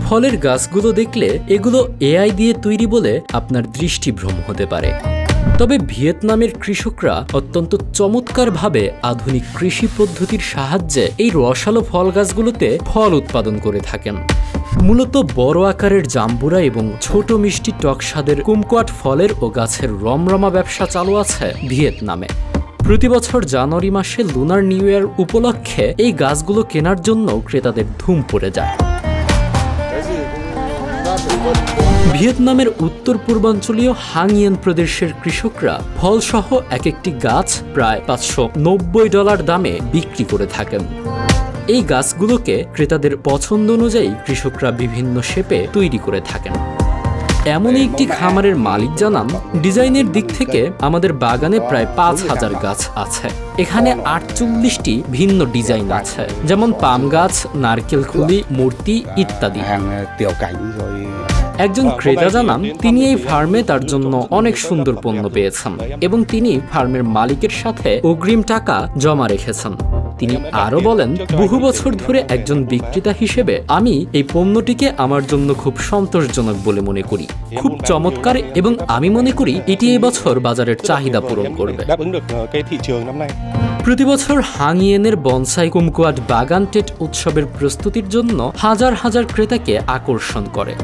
ফলের গাছগুলো দেখলে এগুলো এআই দিয়ে তৈরি বলে আপনার দৃষ্টিভ্রম হতে পারে। তবে ভিয়েতনামের কৃষকরা অত্যন্ত চমৎকারভাবে আধুনিক কৃষি পদ্ধতির সাহায্যে এই রসালো ফল গাছগুলোতে ফল উৎপাদন করে থাকেন। মূলত বড় আকারের জাম্বুরা এবং ছোট মিষ্টি টক স্বাদের কুমকোয়াট ফলের ও গাছের রমরমা ব্যবসা চালু আছে ভিয়েতনামে। প্রতি বছর জানুয়ারি মাসে লুনার নিউ ইয়ার উপলক্ষে এই গাছগুলো কেনার জন্য ক্রেতাদের ধুম পড়ে যায়। ভিয়েতনামের উত্তর পূর্বাঞ্চলীয় হাংইয়েন প্রদেশের কৃষকরা ফলসহ এক একটি গাছ প্রায় $590 দামে বিক্রি করে থাকেন। এই গাছগুলোকে ক্রেতাদের পছন্দ অনুযায়ী কৃষকরা বিভিন্ন শেপে তৈরি করে থাকেন। এমনই একটি খামারের মালিক জানান, ডিজাইনের দিক থেকে আমাদের বাগানে প্রায় 5000 গাছ আছে। এখানে 48টি ভিন্ন ডিজাইন আছে, যেমন পাম গাছ, নারকেল খুলি, মূর্তি ইত্যাদি। একজন ক্রেতা জানান, তিনি এই ফার্মে তার জন্য অনেক সুন্দর পণ্য পেয়েছেন এবং তিনি ফার্মের মালিকের সাথে অগ্রিম টাকা জমা রেখেছেন। তিনি আরো বলেন, বহু বছর ধরে একজন বিক্রেতা হিসেবে আমি এই পণ্যটিকে আমার জন্য খুব সন্তোষজনক বলে মনে করি। খুব চমৎকার এবং আমি মনে করি এটি এই বছর বাজারের চাহিদা পূরণ করবে। প্রতি বছর হাংইয়েনের বনসাই কুমকোয়াট বাগান টেট উৎসবের প্রস্তুতির জন্য হাজার হাজার ক্রেতাকে আকর্ষণ করে।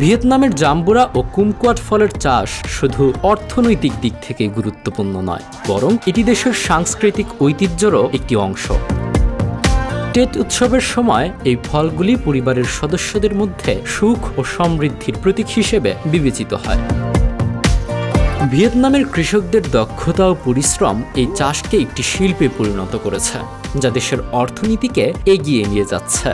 ভিয়েতনামের জাম্বুরা ও কুমকোয়াট ফলের চাষ শুধু অর্থনৈতিক দিক থেকে গুরুত্বপূর্ণ নয়, বরং এটি দেশের সাংস্কৃতিক ঐতিহ্যেরও একটি অংশ। টেট উৎসবের সময় এই ফলগুলি পরিবারের সদস্যদের মধ্যে সুখ ও সমৃদ্ধির প্রতীক হিসেবে বিবেচিত হয়। ভিয়েতনামের কৃষকদের দক্ষতা ও পরিশ্রম এই চাষকে একটি শিল্পে পরিণত করেছে, যা দেশের অর্থনীতিকে এগিয়ে নিয়ে যাচ্ছে।